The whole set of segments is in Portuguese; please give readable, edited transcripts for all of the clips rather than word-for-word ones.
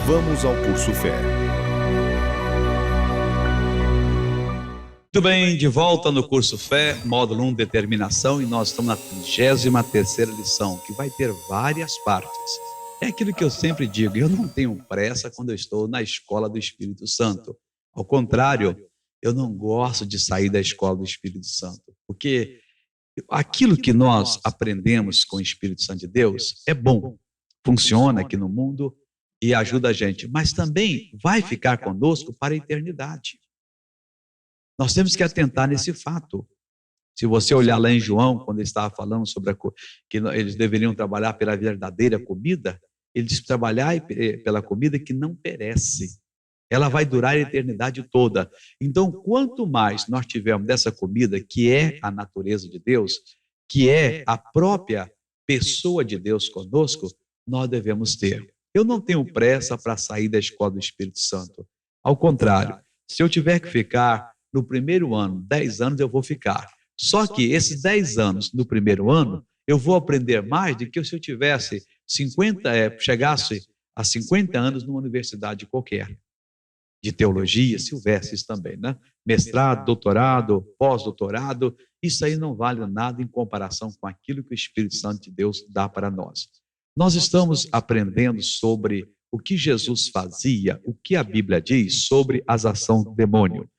Vamos ao curso Fé. Muito bem, de volta no curso Fé, módulo 1, Determinação, e nós estamos na 33ª lição, que vai ter várias partes. É aquilo que eu sempre digo, eu não tenho pressa quando eu estou na escola do Espírito Santo. Ao contrário, eu não gosto de sair da escola do Espírito Santo, porque aquilo que nós aprendemos com o Espírito Santo de Deus é bom, funciona aqui no mundo e ajuda a gente, mas também vai ficar conosco para a eternidade. Nós temos que atentar nesse fato. Se você olhar lá em João, quando ele estava falando sobre que eles deveriam trabalhar pela verdadeira comida, ele disse trabalhar pela comida que não perece. Ela vai durar a eternidade toda. Então, quanto mais nós tivermos dessa comida, que é a natureza de Deus, que é a própria pessoa de Deus conosco, nós devemos ter. Eu não tenho pressa para sair da escola do Espírito Santo. Ao contrário, se eu tiver que ficar no primeiro ano, 10 anos, eu vou ficar. Só que esses 10 anos no primeiro ano, eu vou aprender mais do que se eu tivesse chegasse a 50 anos numa universidade qualquer, de teologia, se houvesse isso também, né? Mestrado, doutorado, pós-doutorado, isso aí não vale nada em comparação com aquilo que o Espírito Santo de Deus dá para nós. Nós estamos aprendendo sobre o que Jesus fazia, o que a Bíblia diz sobre as ações do demônio.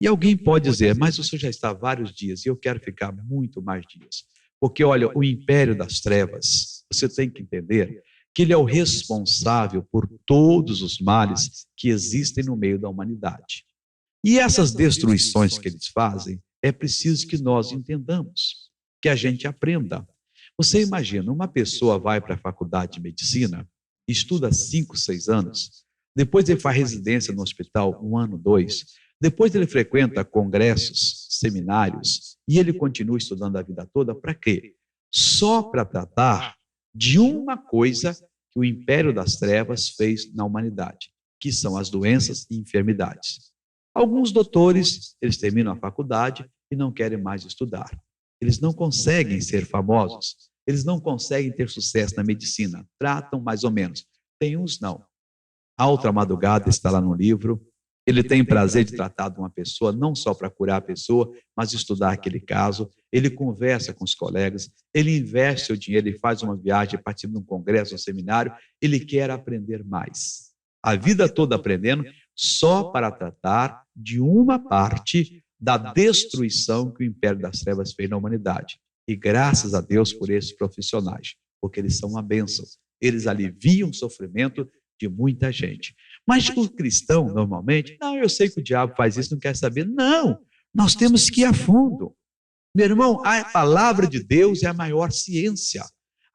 E alguém pode dizer, mas o senhor já está há vários dias e eu quero ficar muito mais dias. Porque, olha, o império das trevas, você tem que entender que ele é o responsável por todos os males que existem no meio da humanidade. E essas destruições que eles fazem, é preciso que nós entendamos, que a gente aprenda. Você imagina, uma pessoa vai para a faculdade de medicina, estuda 5, 6 anos, depois ele faz residência no hospital 1 ano, 2, depois ele frequenta congressos, seminários, e ele continua estudando a vida toda para quê? Só para tratar de uma coisa que o império das trevas fez na humanidade, que são as doenças e enfermidades. Alguns doutores, eles terminam a faculdade e não querem mais estudar. Eles não conseguem ser famosos, eles não conseguem ter sucesso na medicina, tratam mais ou menos. Tem uns não. A outra madrugada está lá no livro, ele tem prazer de tratar de uma pessoa, não só para curar a pessoa, mas estudar aquele caso. Ele conversa com os colegas, ele investe o dinheiro, ele faz uma viagem, participa de um congresso, um seminário, ele quer aprender mais. A vida toda aprendendo, só para tratar de uma parte da destruição que o império das trevas fez na humanidade. E graças a Deus por esses profissionais, porque eles são uma bênção. Eles aliviam o sofrimento de muita gente. Mas o cristão, normalmente, não, eu sei que o diabo faz isso, não quer saber. Não, nós temos que ir a fundo. Meu irmão, a palavra de Deus é a maior ciência.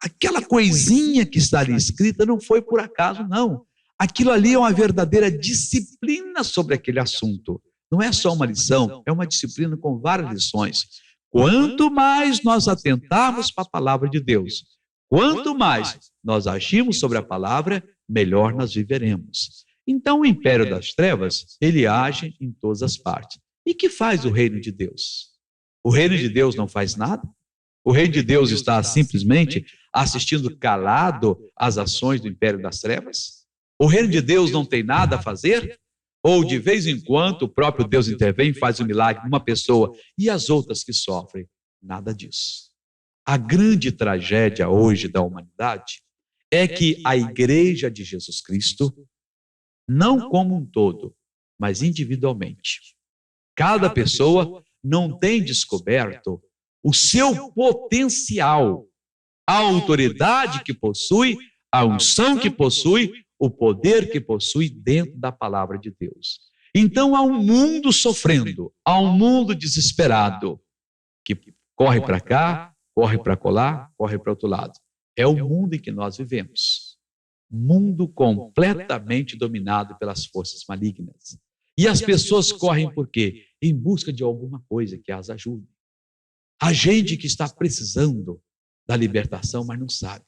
Aquela coisinha que está ali escrita não foi por acaso, não. Aquilo ali é uma verdadeira disciplina sobre aquele assunto. Não é só uma lição, é uma disciplina com várias lições. Quanto mais nós atentarmos para a palavra de Deus, quanto mais nós agimos sobre a palavra, melhor nós viveremos. Então, o império das trevas, ele age em todas as partes. E que faz o reino de Deus? O reino de Deus não faz nada? O reino de Deus está simplesmente assistindo calado às ações do império das trevas? O reino de Deus não tem nada a fazer? Ou, de vez em quando, o próprio Deus intervém e faz um milagre numa pessoa e as outras que sofrem? Nada disso. A grande tragédia hoje da humanidade é que a igreja de Jesus Cristo, não como um todo, mas individualmente, cada pessoa não tem descoberto o seu potencial, a autoridade que possui, a unção que possui, o poder que possui dentro da palavra de Deus. Então há um mundo sofrendo, há um mundo desesperado, que corre para cá, corre para colar, corre para outro lado. É o mundo em que nós vivemos. Mundo completamente dominado pelas forças malignas. E as pessoas correm por quê? Em busca de alguma coisa que as ajude. A gente que está precisando da libertação, mas não sabe.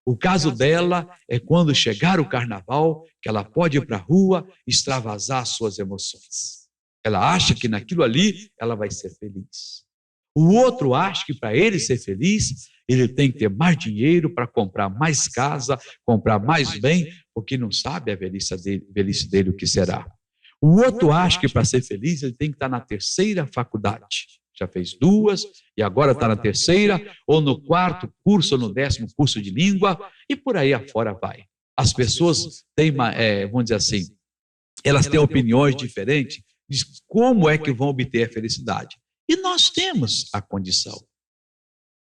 O caso dela é quando chegar o carnaval, que ela pode ir para a rua, extravasar suas emoções. Ela acha que naquilo ali ela vai ser feliz. O outro acha que para ele ser feliz, ele tem que ter mais dinheiro para comprar mais casa, comprar mais bem, porque não sabe a velhice dele o que será. O outro acha que para ser feliz ele tem que estar na terceira faculdade. Já fez duas e agora está na terceira, ou no quarto curso, ou no 10º curso de língua, e por aí afora vai. As pessoas têm, vamos dizer assim, elas têm opiniões diferentes de como é que vão obter a felicidade. E nós temos a condição.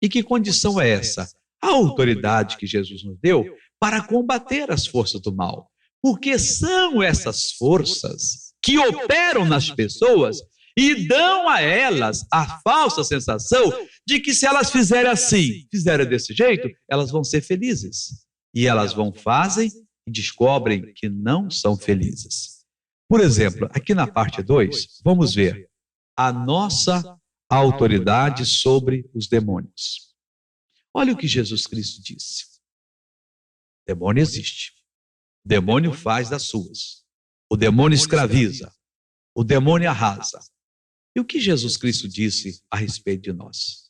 E que condição é essa? A autoridade que Jesus nos deu para combater as forças do mal. Porque são essas forças que operam nas pessoas e dão a elas a falsa sensação de que se elas fizerem assim, fizerem desse jeito, elas vão ser felizes. E elas fazem e descobrem que não são felizes. Por exemplo, aqui na parte 2, vamos ver a nossa autoridade sobre os demônios. Olha o que Jesus Cristo disse. Demônio existe. O demônio faz das suas. O demônio escraviza. O demônio arrasa. E o que Jesus Cristo disse a respeito de nós?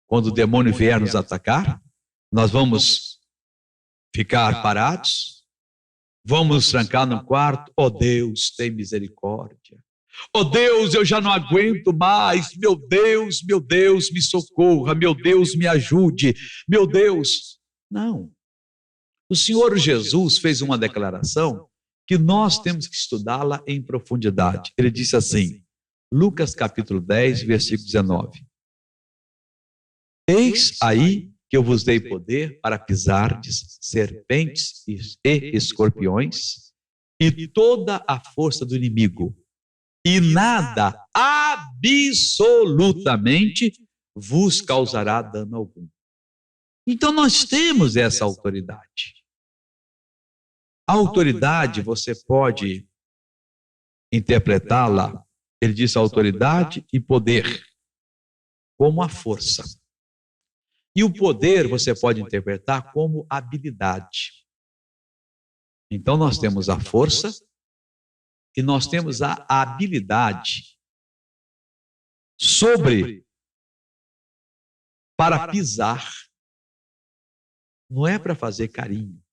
Quando o demônio vier nos atacar, nós vamos ficar parados? Vamos trancar no quarto? Oh Deus, tem misericórdia. Oh Deus, eu já não aguento mais. Meu Deus, me socorra. Meu Deus, me ajude. Meu Deus. Não. O Senhor Jesus fez uma declaração que nós temos que estudá-la em profundidade. Ele disse assim, Lucas capítulo 10, versículo 19. Eis aí que eu vos dei poder para pisardes serpentes e escorpiões e toda a força do inimigo, e nada, absolutamente, vos causará dano algum. Então nós temos essa autoridade. A autoridade, você pode interpretá-la, ele diz autoridade e poder, como a força. E o poder você pode interpretar como habilidade. Então nós temos a força e nós temos a habilidade para pisar. Não é para fazer carinho.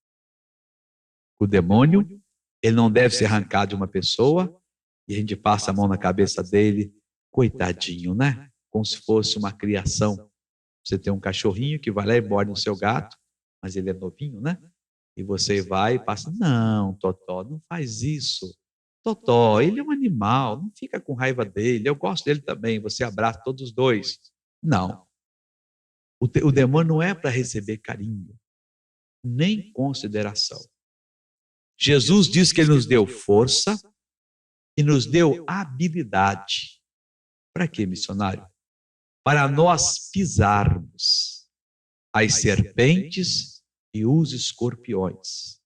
O demônio, ele não deve ser arrancado de uma pessoa e a gente passa a mão na cabeça dele, coitadinho, né? Como se fosse uma criação. Você tem um cachorrinho que vai lá e morde no seu gato, mas ele é novinho, né? E você vai e passa, não, Totó, não faz isso. Totó, ele é um animal, não fica com raiva dele, eu gosto dele também, você abraça todos os dois. Não. O demônio não é para receber carinho, nem consideração. Jesus diz que ele nos deu força e nos deu habilidade. Para quê, missionário? Para nós pisarmos as serpentes e os escorpiões.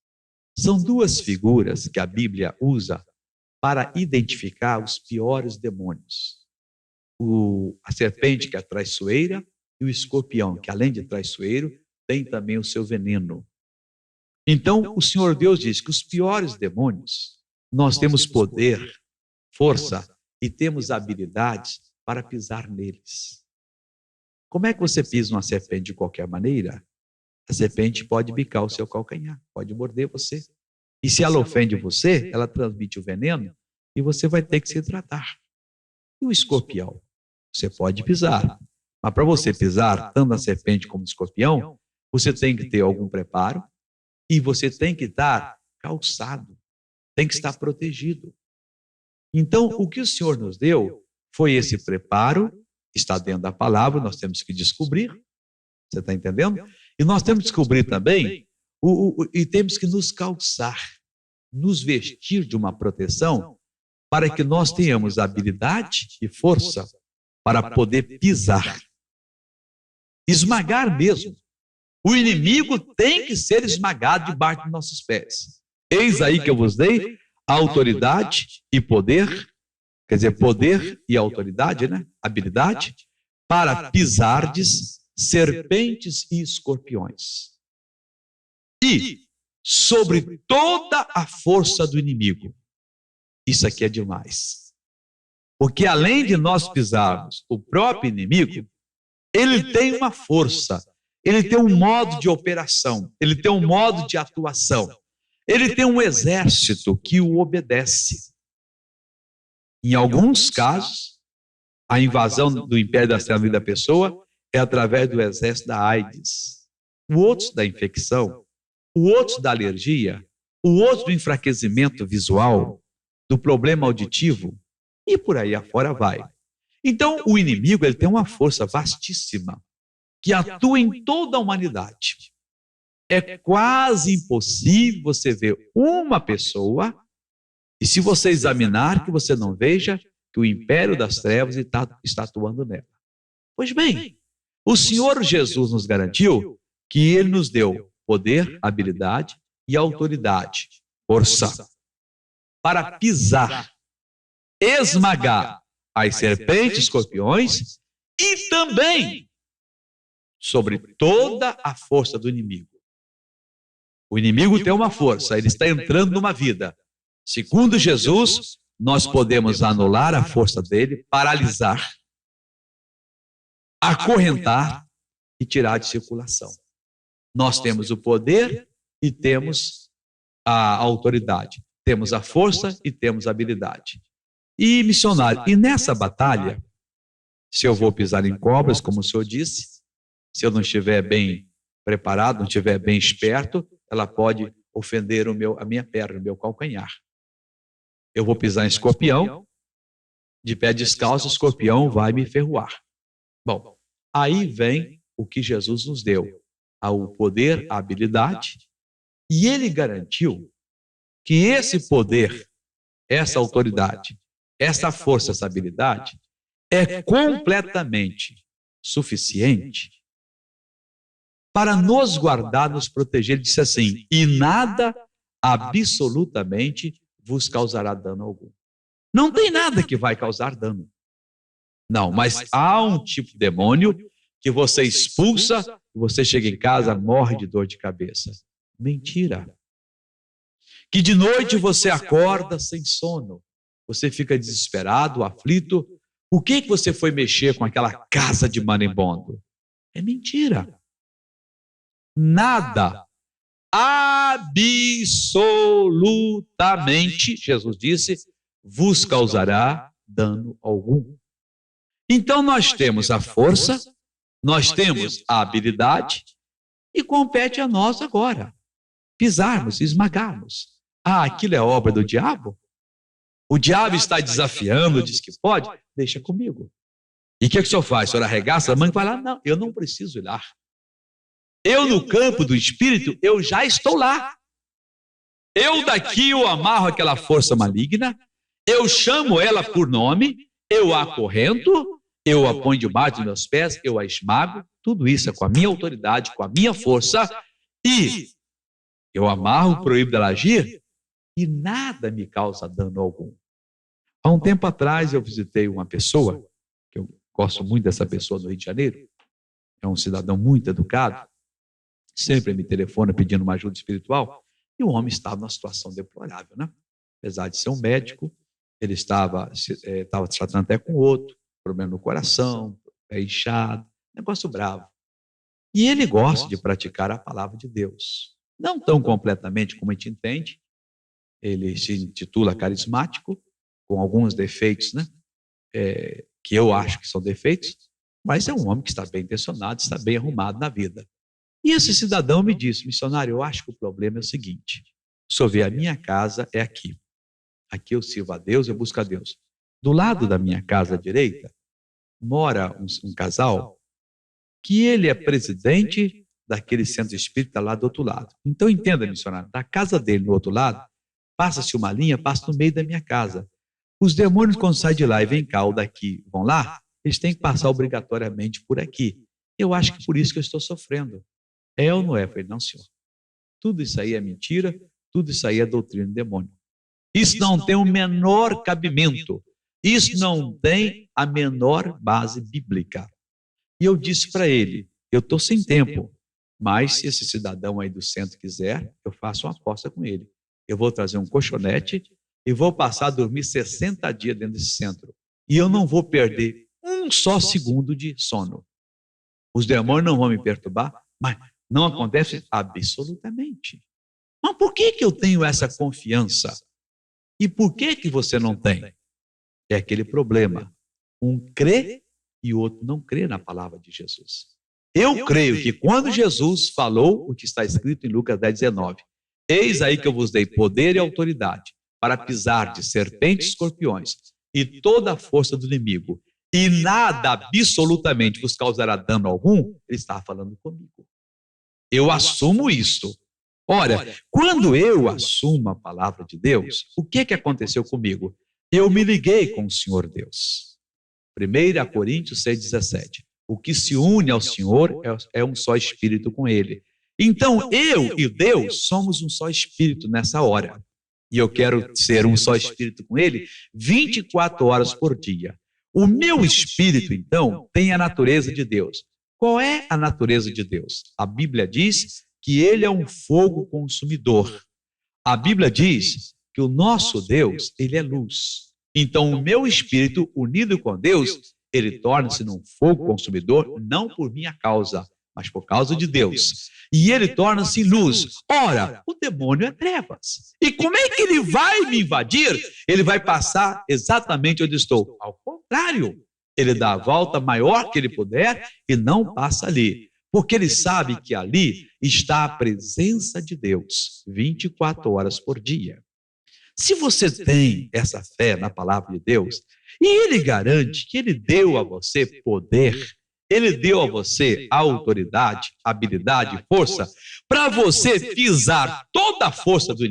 São duas figuras que a Bíblia usa para identificar os piores demônios. A serpente, que é traiçoeira, e o escorpião, que além de traiçoeiro, tem também o seu veneno. Então, o Senhor Deus diz que os piores demônios, nós temos poder, força e temos habilidades para pisar neles. Como é que você pisa uma serpente de qualquer maneira? A serpente pode bicar o seu calcanhar, pode morder você. E se ela ofende você, ela transmite o veneno e você vai ter que se tratar. E o escorpião? Você pode pisar. Mas para você pisar, tanto a serpente como o escorpião, você tem que ter algum preparo e você tem que estar calçado, tem que estar protegido. Então, o que o Senhor nos deu foi esse preparo, está dentro da palavra, nós temos que descobrir, você está entendendo? E nós temos que descobrir também, e temos que nos calçar, nos vestir de uma proteção, para que nós tenhamos habilidade e força para poder pisar. Esmagar mesmo. O inimigo tem que ser esmagado debaixo dos nossos pés. Eis aí que eu vos dei autoridade e poder, quer dizer, poder e autoridade, né? Habilidade, para pisardes serpentes e escorpiões. E sobre toda a força do inimigo. Isso aqui é demais. Porque além de nós pisarmos o próprio inimigo, ele tem uma força ele tem um modo de operação, ele tem um modo de atuação, ele tem um exército que o obedece. Em alguns casos, a invasão do império das trevas da pessoa é através do exército da AIDS, o outro da infecção, o outro da alergia, o outro do enfraquecimento visual, do problema auditivo, e por aí afora vai. Então, o inimigo ele tem uma força vastíssima, que atua em toda a humanidade. É quase impossível você ver uma pessoa, e se você examinar, que você não veja que o império das trevas está atuando nela. Pois bem, o Senhor Jesus nos garantiu que Ele nos deu poder, habilidade e autoridade, força, para pisar, esmagar as serpentes, escorpiões e também sobre toda a força do inimigo. O inimigo tem uma força, ele está entrando numa vida. Segundo Jesus, nós podemos anular a força dele, paralisar, acorrentar e tirar de circulação. Nós temos o poder e temos a autoridade. Temos a força e temos a habilidade. E missionário, e nessa batalha, se eu vou pisar em cobras, como o senhor disse, se eu não estiver bem preparado, não estiver bem esperto, ela pode ofender a minha perna, o meu calcanhar. Eu vou pisar em escorpião, de pé descalço, o escorpião vai me ferroar. Bom, aí vem o que Jesus nos deu, o poder, a habilidade, e ele garantiu que esse poder, essa autoridade, essa força, essa habilidade, é completamente suficiente para nos guardar, nos proteger. Ele disse assim: e nada absolutamente vos causará dano algum. Não tem nada que vai causar dano. Não, mas há um tipo de demônio que você expulsa, você chega em casa, morre de dor de cabeça. Mentira. Que de noite você acorda sem sono, você fica desesperado, aflito. O que você foi mexer com aquela casa de marimbondo? É mentira. Nada, absolutamente, Jesus disse, vos causará dano algum. Então nós temos a força, nós temos a habilidade e compete a nós agora pisarmos, esmagarmos. Aquilo é obra do diabo? O diabo está desafiando, diz que pode? Deixa comigo. E o que o senhor faz? O senhor arregaça a mão e vai lá? Não, eu não preciso ir lá. Eu no campo do espírito, eu já estou lá. Eu daqui eu amarro aquela força maligna, eu chamo ela por nome, eu a acorrento, eu a ponho debaixo dos meus pés, eu a esmago, tudo isso é com a minha autoridade, com a minha força, e eu amarro, proíbo dela agir, e nada me causa dano algum. Há um tempo atrás eu visitei uma pessoa, que eu gosto muito dessa pessoa no Rio de Janeiro, é um cidadão muito educado, sempre me telefona pedindo uma ajuda espiritual, e o homem estava numa situação deplorável, né? Apesar de ser um médico, ele estava tratando até com outro, problema no coração, pé inchado, negócio bravo. E ele gosta de praticar a palavra de Deus. Não tão completamente como a gente entende, ele se intitula carismático, com alguns defeitos, né? Que eu acho que são defeitos, mas é um homem que está bem intencionado, está bem arrumado na vida. E esse cidadão me disse: missionário, eu acho que o problema é o seguinte, o senhor vê, a minha casa é aqui. Aqui eu sirvo a Deus, eu busco a Deus. Do lado da minha casa à direita, mora um casal que ele é presidente daquele centro espírita lá do outro lado. Então entenda, missionário, da casa dele no outro lado, passa-se uma linha, passa no meio da minha casa. Os demônios, quando saem de lá e vêm cá ou daqui, vão lá, eles têm que passar obrigatoriamente por aqui. Eu acho que por isso que eu estou sofrendo. É ou não é? Eu falei: não, senhor. Tudo isso aí é mentira, tudo isso aí é doutrina do demônio. Isso não tem o menor cabimento. Isso não tem a menor base bíblica. E eu disse para ele: eu estou sem tempo, mas se esse cidadão aí do centro quiser, eu faço uma aposta com ele. Eu vou trazer um colchonete e vou passar a dormir 60 dias dentro desse centro. E eu não vou perder um só segundo de sono. Os demônios não vão me perturbar, Mas não acontece absolutamente. Mas por que eu tenho essa confiança? E por que você não tem? É aquele problema. Um crê e o outro não crê na palavra de Jesus. Eu creio que quando Jesus falou o que está escrito em Lucas 10:19, eis aí que eu vos dei poder e autoridade para pisar de serpentes e escorpiões e toda a força do inimigo, e nada absolutamente vos causará dano algum, ele está falando comigo. Eu assumo isso. Ora, quando eu assumo a palavra de Deus, o que aconteceu comigo? Eu me liguei com o Senhor Deus. 1 Coríntios 6,17. O que se une ao Senhor é um só espírito com Ele. Então, eu e Deus somos um só espírito nessa hora. E eu quero ser um só espírito com Ele 24 horas por dia. O meu espírito, então, tem a natureza de Deus. Qual é a natureza de Deus? A Bíblia diz que Ele é um fogo consumidor. A Bíblia diz que o nosso Deus, Ele é luz. Então, o meu espírito, unido com Deus, ele torna-se num fogo consumidor, não por minha causa, mas por causa de Deus. E ele torna-se luz. Ora, o demônio é trevas. E como é que ele vai me invadir? Ele vai passar exatamente onde estou. Ao contrário, ele dá a volta maior que ele puder e não passa ali. Porque ele sabe que ali está a presença de Deus, 24 horas por dia. Se você tem essa fé na palavra de Deus, e ele garante que ele deu a você poder, ele deu a você autoridade, habilidade, força, para você pisar toda a força do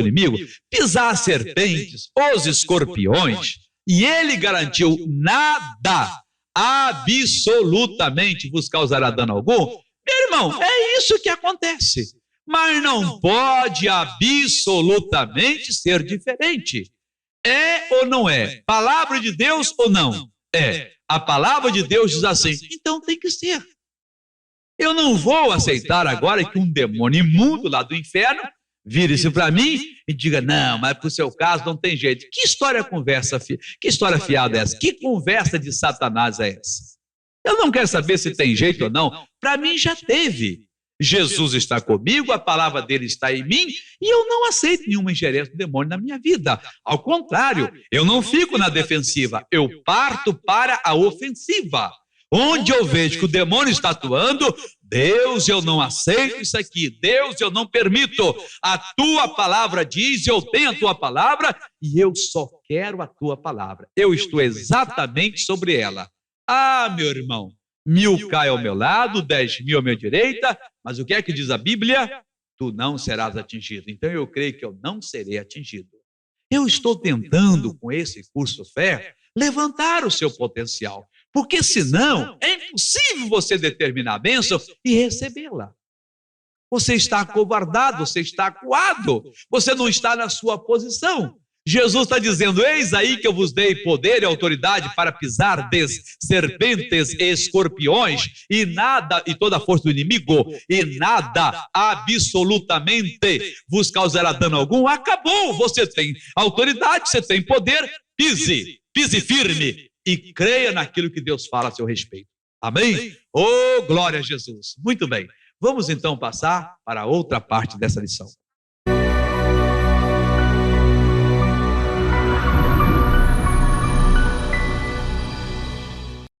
inimigo, pisar serpentes, os escorpiões, e ele garantiu nada, absolutamente vos causará dano algum. Meu irmão, é isso que acontece. Mas não pode absolutamente ser diferente. É ou não é? Palavra de Deus ou não? É. A palavra de Deus diz assim, então tem que ser. Eu não vou aceitar agora que um demônio imundo lá do inferno vire-se para mim e diga, não, mas para o seu caso não tem jeito. Que história fiada é essa? Que conversa de Satanás é essa? Eu não quero saber se tem jeito ou não. Para mim já teve. Jesus está comigo, a palavra dele está em mim, e eu não aceito nenhuma ingerência do demônio na minha vida. Ao contrário, eu não fico na defensiva, eu parto para a ofensiva. Onde eu vejo que o demônio está atuando, Deus, eu não aceito isso aqui, Deus, eu não permito. A tua palavra diz, eu tenho a tua palavra, e eu só quero a tua palavra. Eu estou exatamente sobre ela. Ah, meu irmão, 1000 cai ao meu lado, 10.000 à minha direita, mas o que é que diz a Bíblia? Tu não serás atingido. Então eu creio que eu não serei atingido. Eu estou tentando, com esse curso Fé, levantar o seu potencial, porque senão é impossível você determinar a bênção e recebê-la. Você está acovardado, você está acuado, você não está na sua posição. Jesus está dizendo, eis aí que eu vos dei poder e autoridade para pisar serpentes e escorpiões e toda a força do inimigo, e nada absolutamente vos causará dano algum. Acabou, você tem autoridade, você tem poder, pise firme e creia naquilo que Deus fala a seu respeito. Amém? Oh, glória a Jesus. Muito bem, vamos então passar para outra parte dessa lição.